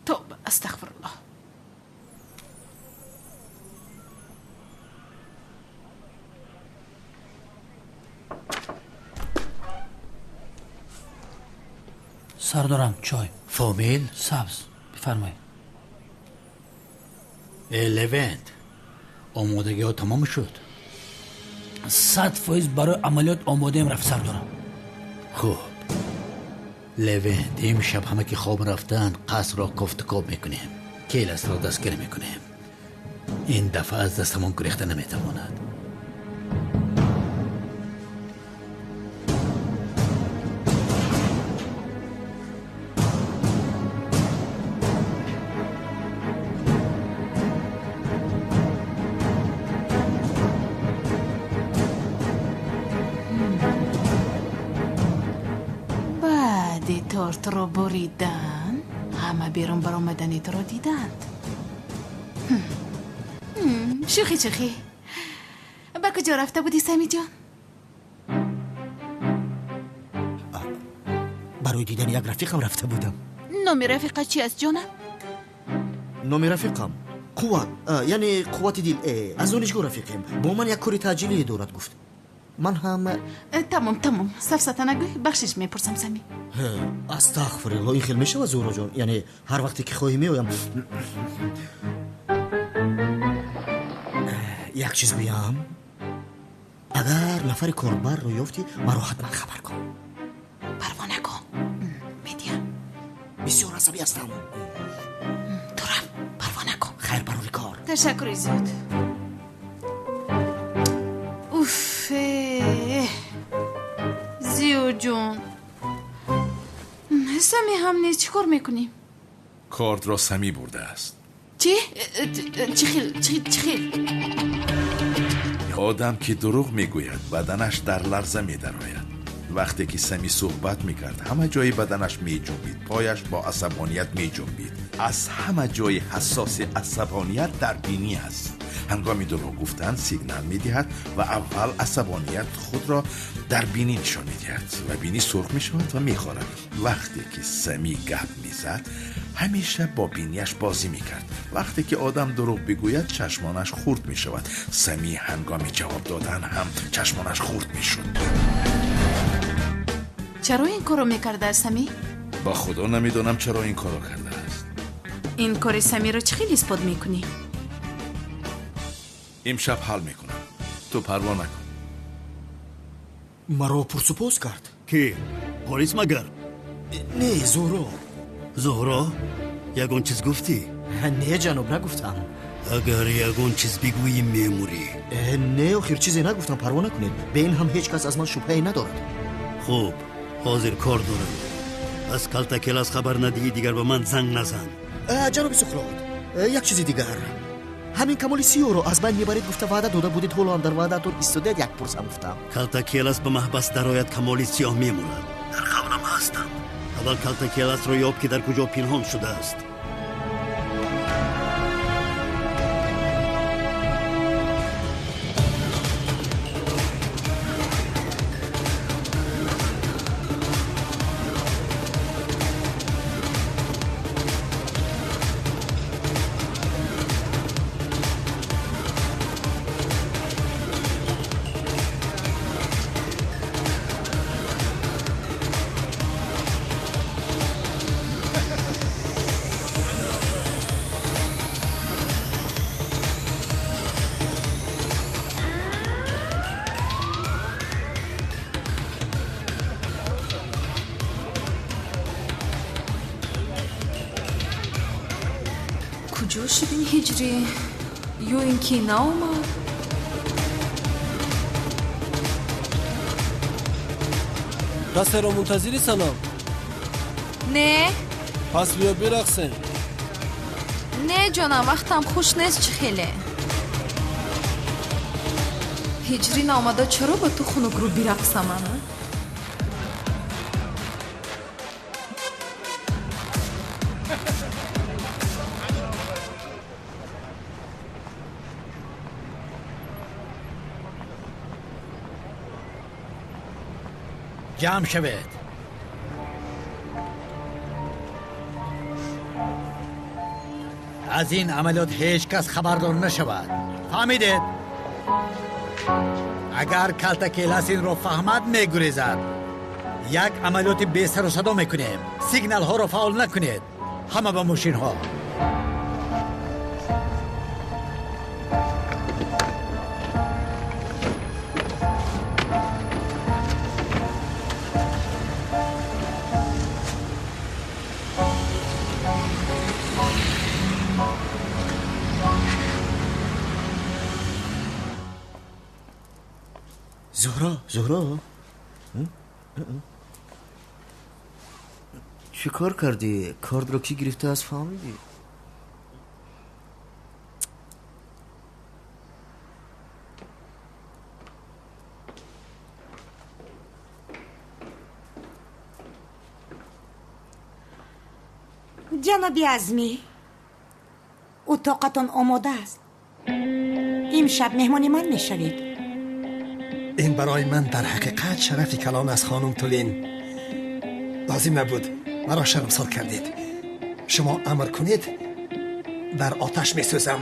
[SPEAKER 12] توبه استغفرالله.
[SPEAKER 3] سردارم چای
[SPEAKER 1] فامیل
[SPEAKER 3] سبز بفرمایید.
[SPEAKER 1] لوند آمادگی ها تمام شد
[SPEAKER 3] 100% برای عملیات آماده ایم رفت سردارم.
[SPEAKER 1] خوب لوند امشب همه که خواب رفتن قصر را کفتکاب میکنیم کیلس را دستگیر میکنیم این دفعه از دستمون گریخته نمیتواند
[SPEAKER 12] تارت رو بریدن همه بیرون بر آمدنیت رو دیدند. شوخی با کجا رفته بودی سمی جان؟
[SPEAKER 10] برای دیدن یک رفیقم رفته بودم.
[SPEAKER 12] نام رفیقه چی است جانم؟
[SPEAKER 10] نام رفیقم قوت یعنی قوت دیل از دانشگاه رفیقیم با من یک کاری تاجیلی دارد گفت من هم
[SPEAKER 12] تمام سفسطه نگوی بخشش میپرسم سمی.
[SPEAKER 10] استغفرالله این خیلی میشه و زورا جان یعنی هر وقتی که خواهی میایم یک چیز بیام اگر نفر کاربر رو یافتی مرا حتما خبر کن.
[SPEAKER 12] پروا نکن میدیم
[SPEAKER 10] بسیار عصبی هستم.
[SPEAKER 12] تو رفت پروا نکن.
[SPEAKER 10] خیر برای کار.
[SPEAKER 12] تشکر زیاد. اوف زیو جون سمی هم نیست چی کار میکنیم؟
[SPEAKER 13] کارت را سمی برده است.
[SPEAKER 12] چی خیل؟
[SPEAKER 13] آدم که دروغ میگوید بدنش در لرزه میدراید. وقتی که سمی صحبت میکرد همه جای بدنش میجنبید پایش با عصبانیت میجنبید از همه جای حساس عصبانیت در بینی است. هنگامی دروغ گفتن سیگنال میدهد و اول عصبانیت خود را در بینی نشان میدهد و بینی سرخ میشود و میخورد. وقتی که سمی گپ میزد همیشه با بینیش بازی میکرد. وقتی که آدم دروغ بگوید چشمانش خورد میشود. سمی هنگامی جواب دادن هم چشمانش خورد میشد.
[SPEAKER 12] چرا این کارو میکرده سمی؟
[SPEAKER 13] با خدا نمیدونم چرا این کارو کرده است.
[SPEAKER 12] این کار سمی رو چه خیلی اثبات میکنی؟
[SPEAKER 13] امشب حل میکنم تو پروا نکن.
[SPEAKER 10] مرا پرسپوس کرد.
[SPEAKER 15] کی؟ پلیس مگر؟
[SPEAKER 10] نه زهرا
[SPEAKER 15] یگون چیز گفتی؟
[SPEAKER 10] نه جناب نگفتم.
[SPEAKER 15] اگر یگون چیز بگویی میموری.
[SPEAKER 10] نه آخر چیزی نگفتم پروا نکنید. به این هم هیچ کس از من شبهه ندارد.
[SPEAKER 15] خوب حاضر کار دارم. از کلتا کلاس خبر ندهی دیگر به من زنگ نزن.
[SPEAKER 10] جناب سقراط یک چیزی دیگر همین کمال سیو رو از بین میبرید گفته وعده داده بودید حالا هم در وعدهتون ایستادید یک پرسم گفتم.
[SPEAKER 15] کلتا کلاس به محبس درآید کمال سیاه میموند. در خبرم هستم. اول کلتا کلاس رو یاب که در کجا پنهان شده است.
[SPEAKER 11] шудин ҳиҷрӣ ё ин ки наомад?
[SPEAKER 17] касеро мунтазири санам?
[SPEAKER 11] Не,
[SPEAKER 17] пас биё бирақсем.
[SPEAKER 11] не ҷонам, вақтам хуш нест чӣ хеле. ҳиҷрӣ наомада чаро ба ту хунукрӯ бирақсаман?
[SPEAKER 1] جمع شوید. از این عملیات هیچ کس خبردار نشود. فهمیدید؟ اگر کلتکیلاس این رو فهمد میگریزد. یک عملیات بی سر و صدا میکنیم. سیگنال ها رو فعال نکنید. همه با ماشین ها.
[SPEAKER 10] زهرا چی کار کردی؟ کارت رو کی گرفته از فهمیدی؟
[SPEAKER 14] جنابی عزمی اتاقتان آماده است. امشب مهمان من میشوید.
[SPEAKER 5] این برای من در حقیقت شرف کلام از خانم تولین. لازم نبود مرا شرمسار کردید. شما امر کنید در آتش می سوزم.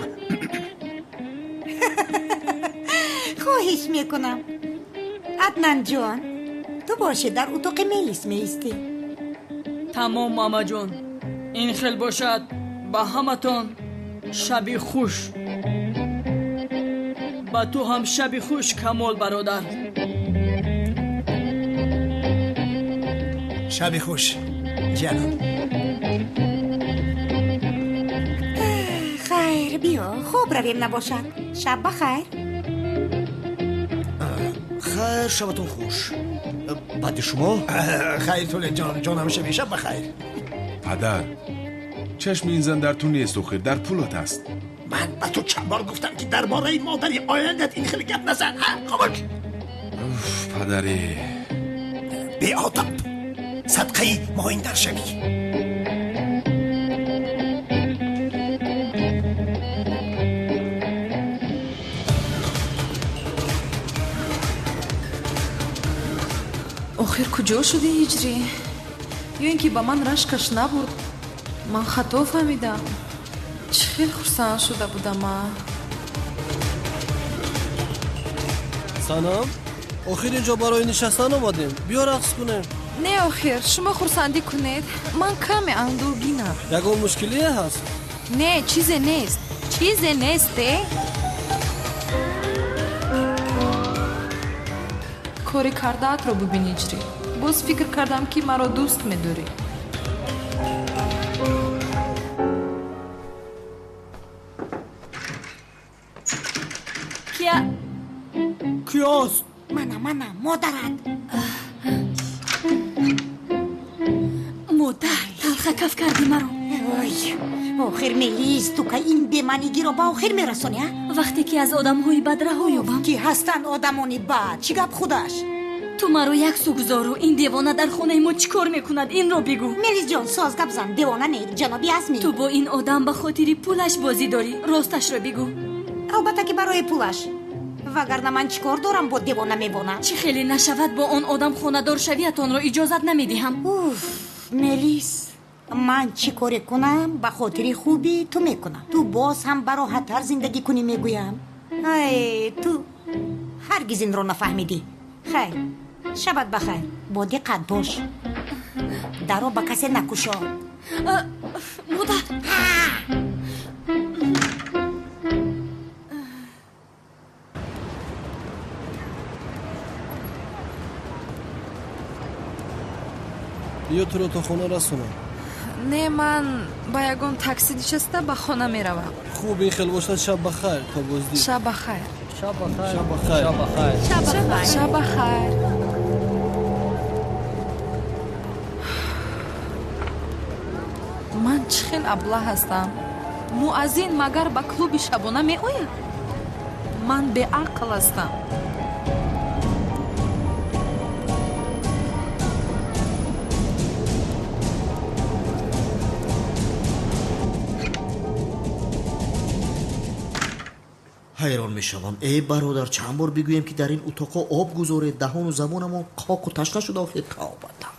[SPEAKER 14] خواهش میکنم. عدنان جان تو باشه در اتاق ملیس میستی.
[SPEAKER 4] تمام ماما جان این خیل باشد با همتون شبی خوش. با تو هم شبی خوش کمال برادر.
[SPEAKER 5] شبی خوش جانم.
[SPEAKER 14] خیر بیا خوب رویم نباشد. شب بخیر.
[SPEAKER 10] خیر شبتون خوش. بعد شما
[SPEAKER 5] خیر طول جان جانم شب بخیر.
[SPEAKER 8] پدر چشم این زن در تو نیست خیر در پولات است.
[SPEAKER 5] من به تو چند بار گفتم که درباره مادری آیندت این خیلی گپ نزن. خاموش.
[SPEAKER 8] پدری
[SPEAKER 5] بی آداب صدقه ماین در شوی.
[SPEAKER 11] آخر کجا شدی هیجری؟ یا اینکه با من رشکش نبود؟ من خطا فهمیدم. چه خیلی خرسند شده بودم من.
[SPEAKER 17] سلام آخر اینجا برای نشستن آمدیم. بیا رقص کنیم.
[SPEAKER 11] نه آخر شما خرسندی کنید. من کمی اندوگینم.
[SPEAKER 17] یکم مشکلی هست؟
[SPEAKER 11] نه چیزی نیست. چیزی نیسته؟ کاری کردت رو ببینی جری. باز فکر کردم که مرا دوست می‌داری.
[SPEAKER 17] کیاست؟
[SPEAKER 14] منم مادرت.
[SPEAKER 2] مادر تلخه کف کردی مرا.
[SPEAKER 14] آخر ملیس تو که این بیمانگی رو با آخر میرسونی؟
[SPEAKER 2] وقتی که از آدم های بد رها یابم.
[SPEAKER 14] کی هستن آدمانی بد؟ چی گپ خودش؟
[SPEAKER 2] تو مرا یک سو گذارو. این دیوانه در خونه ما چی کار میکند؟ این رو بگو.
[SPEAKER 14] ملیس جان ساز گپ زن. دیوانه نه جنابی عزمی.
[SPEAKER 2] تو با این آدم به خاطر پولش بازی داری. راستش رو بگو.
[SPEAKER 14] البته که برای پولش. وگرنه من چیکار دارم با دیوانه میبونم؟
[SPEAKER 2] چی خیلی نشود با آن آدم خانه دار شویتان رو اجازت نمیدهم.
[SPEAKER 14] ملیس من چی کاری کنم به خاطر خوبی تو میکنم. تو باز هم براحت‌تر زندگی کنی میگویم. ای تو هرگز این رو نفهمیدی. خیر شبت بخیر. با دقت باش. درو با کسی نکشا.
[SPEAKER 2] مادر
[SPEAKER 17] بیا تو رو تا خونه رسونم.
[SPEAKER 11] не ман ба ягон такси нишаста ба хона меравам.
[SPEAKER 17] хуб ин хел бошад. шаб бахайр. то боздид.
[SPEAKER 11] шаб бахайр.
[SPEAKER 17] шаб бахайр. шаб бахайр. шаб бахайр.
[SPEAKER 11] шаб бахайр. ман чӣ хел аблаҳ ҳастам? муаззин магар ба клуби шабона меояд? ман беақл ҳастам.
[SPEAKER 10] ҳайрон мешавам. бародар, чанд бор бигӯям ки дар ин утоқо об гузоред, даҳону забонамон қоқу ташна шуда офтед. тавбатам.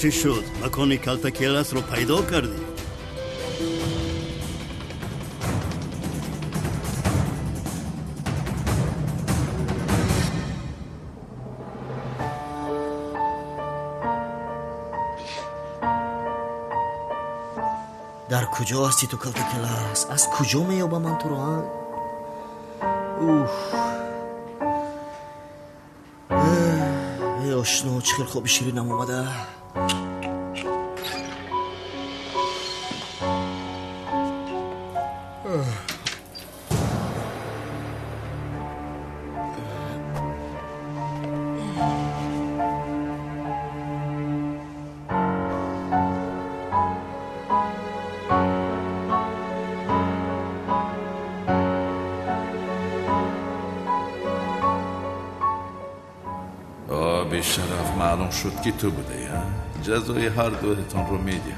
[SPEAKER 15] چی شد؟ مکان کلتا کلاس رو پیدا کردی؟
[SPEAKER 10] در کجا هستی تو کلتا کلاس؟ از کجا میابم من تو رو؟ ای آشنا، چه خیلی خوابی شیرینم اومده.
[SPEAKER 13] بیشرف معلوم شد که تو بوده یا؟ جزای هر دوتان رو میدیم.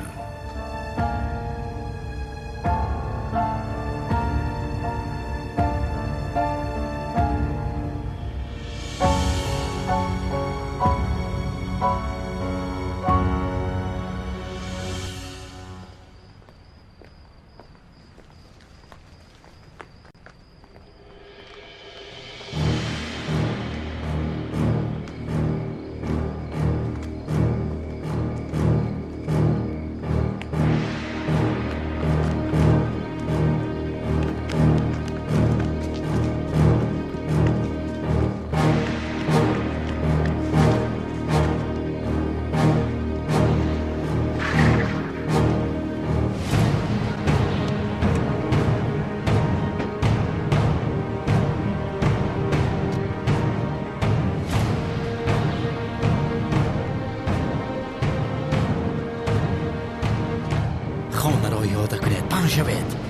[SPEAKER 1] خانه را یاد کنید، پن شوید.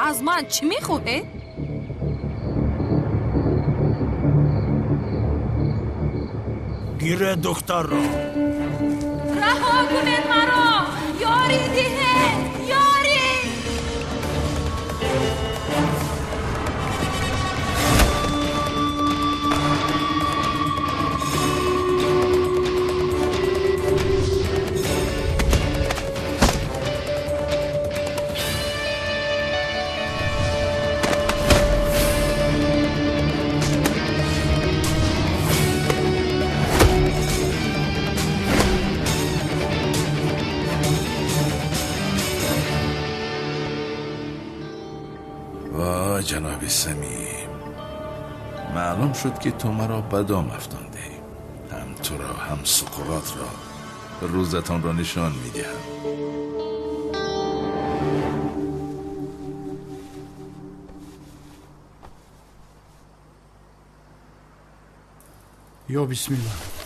[SPEAKER 11] از من چی میخواهی؟
[SPEAKER 15] گیره دختر را
[SPEAKER 2] رها کنید مرا، یاری دیه، یاری.
[SPEAKER 13] وای جناب سمیم، معلوم شد که تو مرا بدام افتانده. هم تو را هم سقراط را روزتان را نشان میدهم.
[SPEAKER 18] یا بسم الله.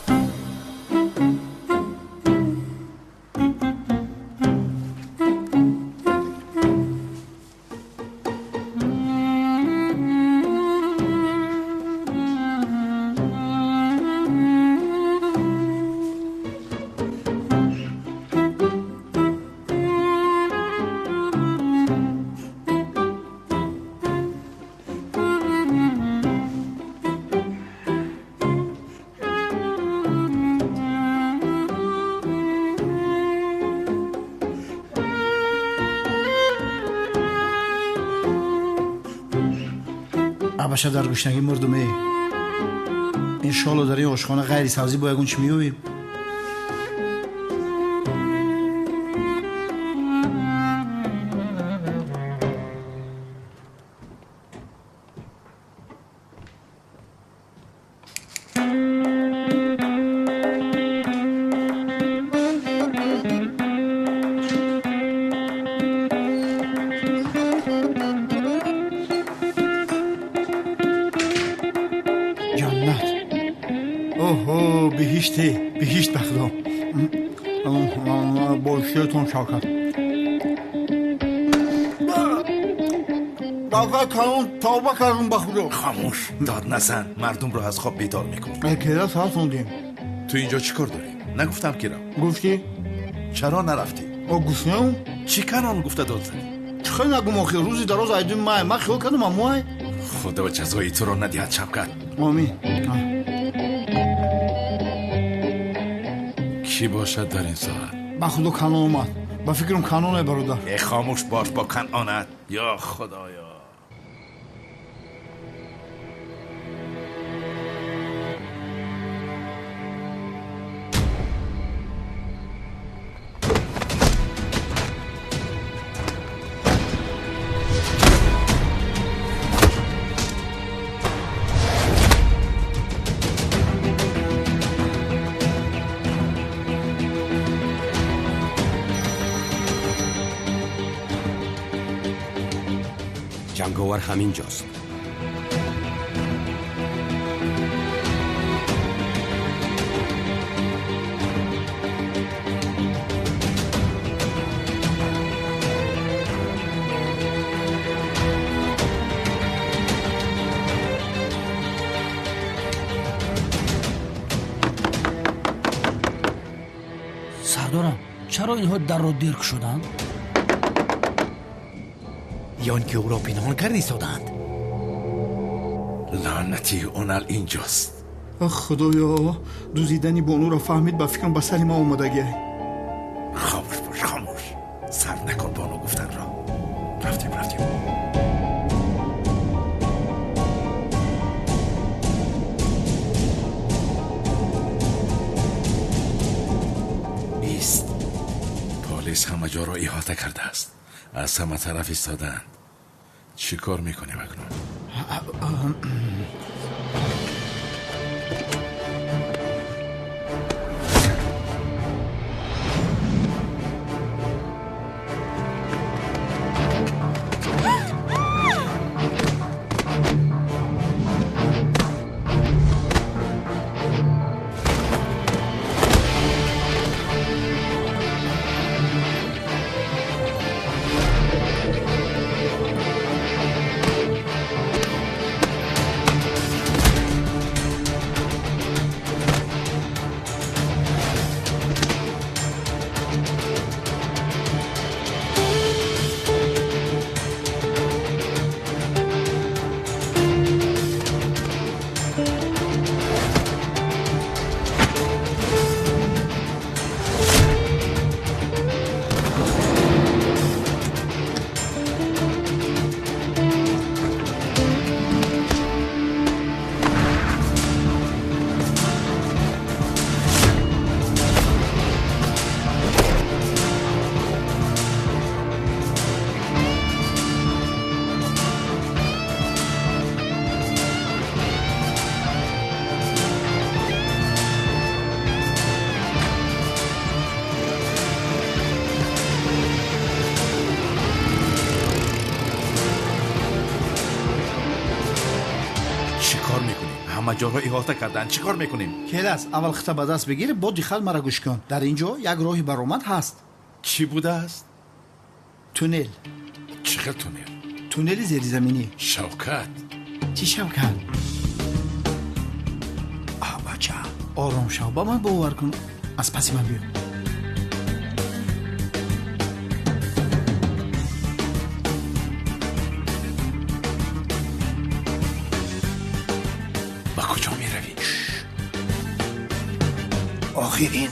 [SPEAKER 18] ابشه در گشنگی مردمه. انشالله در این آشخانه غیر سبزی بایگون چی میویم؟ بهشت بخدا باشیتون شاکر. آقا کلون توبه کردم بخدا.
[SPEAKER 13] خاموش، داد نزن، مردم رو از خواب بیدار میکنی.
[SPEAKER 18] کلا ساعت موندیم.
[SPEAKER 13] تو اینجا چی کار داری؟ نگفتم که رم.
[SPEAKER 18] گفتی؟
[SPEAKER 13] چرا نرفتی؟
[SPEAKER 18] گفتم؟
[SPEAKER 13] چی کنان گفته داد زدی؟
[SPEAKER 18] خیلی نگم آخی روزی دراز ایدون من خیال کردم اموای.
[SPEAKER 13] خدا جزایی تو رو ندهد شبکت.
[SPEAKER 18] آمین.
[SPEAKER 13] کی باشد در این ساعت؟
[SPEAKER 18] با خدا کنان اومد. با فکرم کنانه برادر.
[SPEAKER 13] خاموش باش با کنانت. یا خدایا.
[SPEAKER 16] جنگاور همین جاست.
[SPEAKER 3] سردارم چرا اینها در رو دیر شدن؟
[SPEAKER 1] یا اینکه او را پنهان کرد ایستادند.
[SPEAKER 13] لعنتی اونال اینجاست.
[SPEAKER 18] خدایا دوزیدنی بانو را فهمید با فکرم به سر ما اومدگی.
[SPEAKER 13] خاموش باش خاموش، سر نکن بانو گفتن را. رفتیم ایست. پلیس همه جا را احاطه کرده است. از همه طرف ایستادند. چی کار میکنیم اکنون؟ چیکار میکنیم؟ همه جا رو احاطه کردن. چیکار میکنیم؟
[SPEAKER 18] کلاس اول خطا به دست بگیر، با دخل مرا گوش کن. در اینجا یک راهی برآمد هست.
[SPEAKER 13] چی بوده است؟
[SPEAKER 18] تونل.
[SPEAKER 13] چه خیلی تونل؟
[SPEAKER 18] تونل زیرزمینی.
[SPEAKER 13] شوکت.
[SPEAKER 18] چی شوکت؟ بچه آرام شو، با من باور کن. از پس من بیا.
[SPEAKER 13] با کجا میروی؟
[SPEAKER 15] آخر این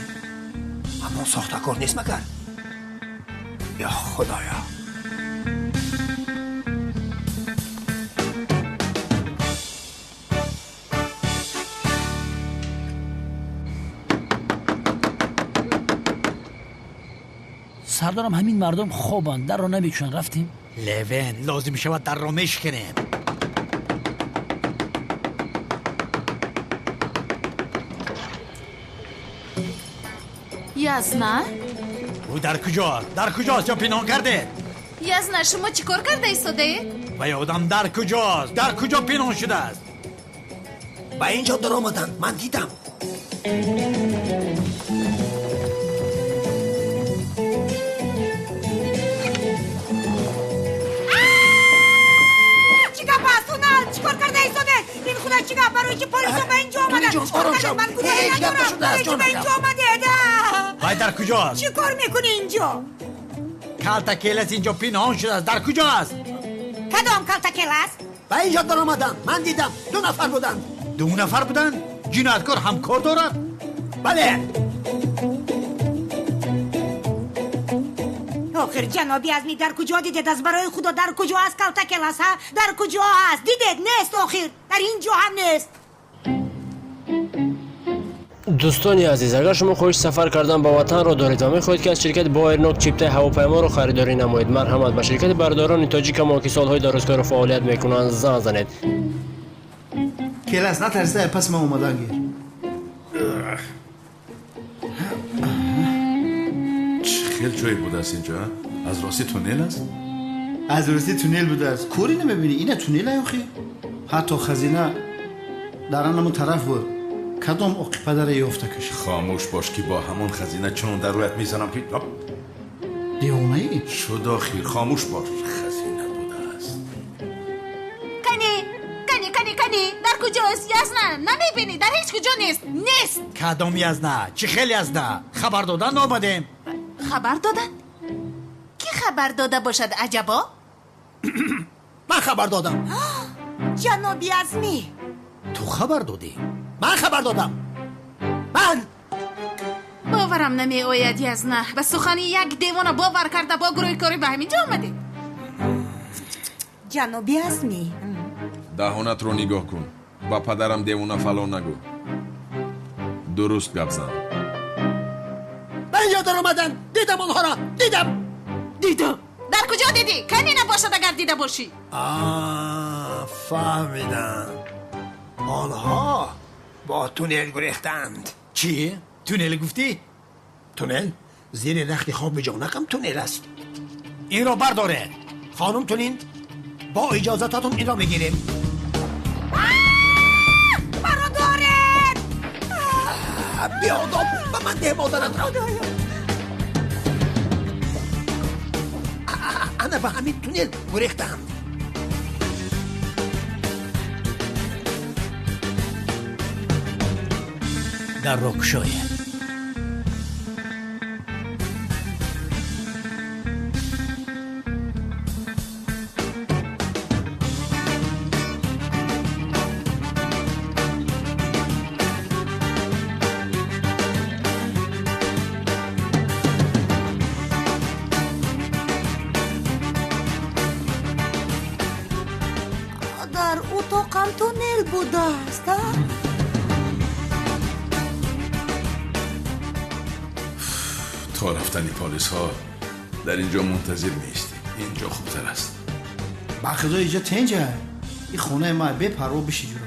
[SPEAKER 15] همون ساختکار نیست مگر؟ یا خدایا.
[SPEAKER 3] سردارم همین مردم خوابند، در را نمیکشن. رفتیم
[SPEAKER 1] لوین لازم شود در را میشکنیم.
[SPEAKER 12] یزنا؟
[SPEAKER 1] او در کجاست؟ در کجاست یا پنهان کرده؟
[SPEAKER 12] یزنا شما چیکار کرده ایستاده؟
[SPEAKER 1] و یادم در کجاست؟ در کجا پنهان شده است؟
[SPEAKER 15] با اینجا در آمدند، من دیدم.
[SPEAKER 14] چیکار کرده ایستاده؟ این خدا چیکار برای چی پلیسا به اینجا آمدن؟
[SPEAKER 15] آرام شو.
[SPEAKER 14] من گناهی ندارم. پلیسا به اینجا آمده.
[SPEAKER 1] وای در کجاست؟
[SPEAKER 14] چیکار میکنی اینجا؟
[SPEAKER 1] کالتا کلاس اینجا پنهان شده است. در کجا است؟
[SPEAKER 14] کدام کالتا کلاس؟
[SPEAKER 15] با اینجا در آمدن، من دیدم. 2 نفر بودن.
[SPEAKER 1] 2 نفر بودن؟ جنایتکار همکار دارد؟
[SPEAKER 15] بله.
[SPEAKER 14] آخر جنابی ازمی در کجا دیدید؟ از برای خدا در کجا است کالتا کلاس ها؟ در کجا است؟ دیدید؟ نیست آخر. در اینجا هم نیست.
[SPEAKER 9] دوستانی عزیز، اگر شما خواهش سفر کردن با وطن را دارید و می‌خواهید که از شرکت بایرنوک چیپته هواپیما را خریداری نمایید، مرحمت به شرکت برادران تاجیک ما که سالهای دراز کار و فعالیت میکنند زنگ زنید.
[SPEAKER 18] کلاس نترسیده، پس من اومدم گیر.
[SPEAKER 13] خیلی جایی بوده است اینجا؟ از راستی تونل است؟
[SPEAKER 18] از راستی تونل بوده است. کوری نمیبینی؟ اینه تونل اخی. حتی خزینه در همون طرف بود. کدام اقی پدر یافته کش.
[SPEAKER 13] خاموش باش که با همون خزینه چون در رویت میزنم که
[SPEAKER 18] دیوانه ای؟
[SPEAKER 13] شد آخیر. خاموش باش. خزینه بوده است.
[SPEAKER 12] کنی در کجاست؟ یزنا نمیبینی؟ در هیچ کجا نیست.
[SPEAKER 1] کدام یزنا؟ چی خیلی یزنا؟ خبر دادن آمدیم.
[SPEAKER 12] خبر دادن؟ کی خبر داده باشد عجبا؟
[SPEAKER 15] من خبر دادم.
[SPEAKER 14] جنابی ازمی
[SPEAKER 1] تو خبر دادی؟
[SPEAKER 15] من خبر دادم. من
[SPEAKER 12] باورم نمی آید یزنا. به سخنی یک دیوانه باور کرده با گروه کاری به همینجا آمده.
[SPEAKER 14] جنابی ازمی
[SPEAKER 8] دهانت رو نگاه کن. با پدرم دیوانه فلان نگو. درست گپ زن.
[SPEAKER 15] به اینجا در آمدن. دیدم آنها را. دیدم.
[SPEAKER 12] در کجا دیدی؟ کنی نباشد اگر دیده باشی.
[SPEAKER 15] فهمیدم. آنها با تونل گریختند.
[SPEAKER 1] چی؟ تونل گفتی؟
[SPEAKER 15] تونل؟ زیر رخت خواب جانکم تونل است.
[SPEAKER 1] این را برداره.
[SPEAKER 15] خانم تونین با اجازتاتون این را میگیریم.
[SPEAKER 14] برادرت
[SPEAKER 15] بیادم به من ده مادرت را. انا به همین تونل گریختم.
[SPEAKER 1] در را کشایه.
[SPEAKER 14] در اتاقم تونل بوده است.
[SPEAKER 13] تا رفتن پالیس ها در اینجا منتظر میستی. اینجا خوبتر است.
[SPEAKER 18] با خدا اینجا تنجه. این خونه ما بپر و بشی جوره.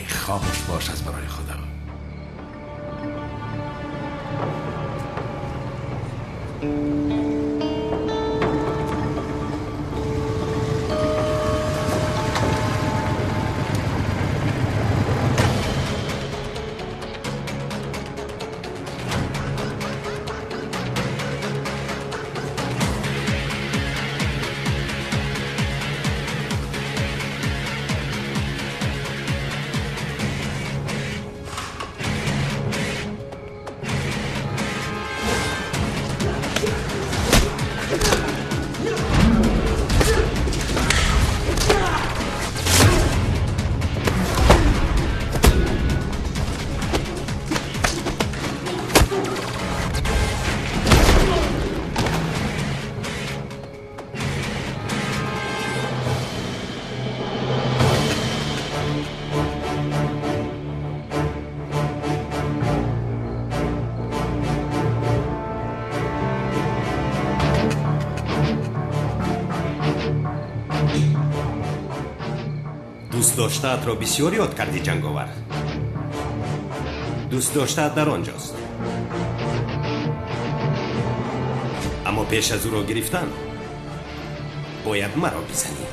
[SPEAKER 13] خاموش باش از برای خدا.
[SPEAKER 16] دوست داشته‌ات را بسیار یاد کردی جنگاور. دوست داشته‌ات در آنجاست. اما پیش از او را گرفتن باید مرا بزنی.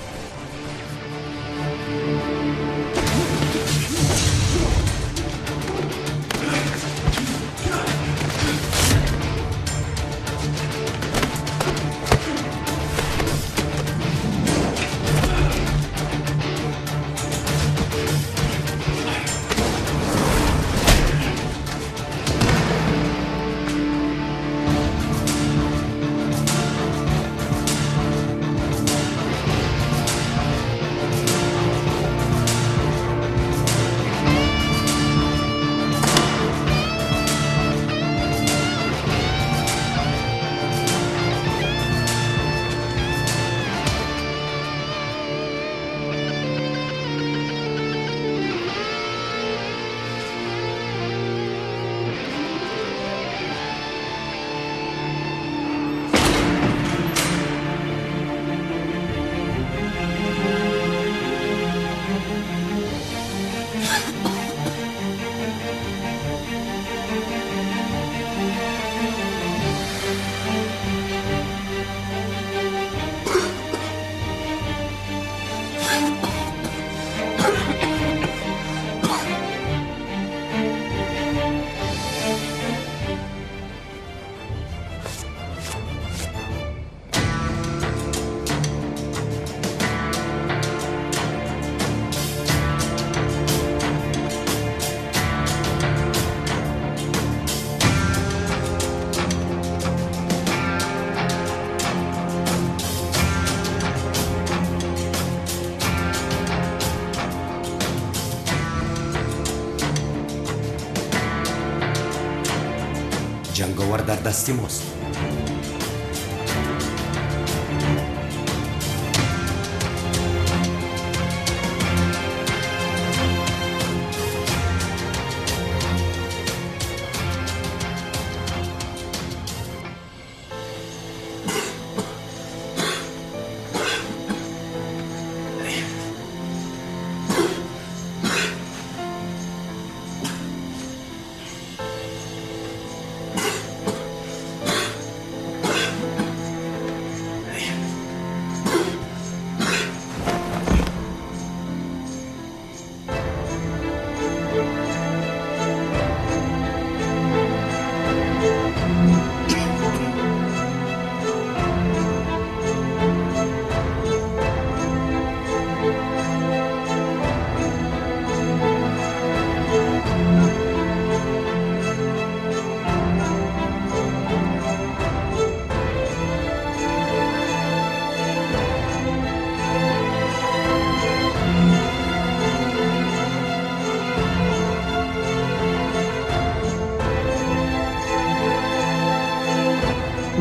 [SPEAKER 16] جنگاور در دست ماست.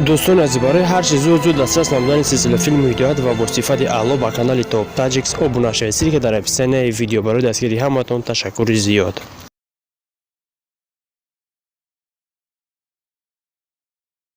[SPEAKER 9] دوستان عزیز، برای هر چیز زود دسترس نمودن سلسله فیلم و ویدیوهات و با صفت اعلا با کانال توپ تاجیکس ابونه شوید که در اپیزود ویدیو برای دستگیری همتون تشکر زیاد.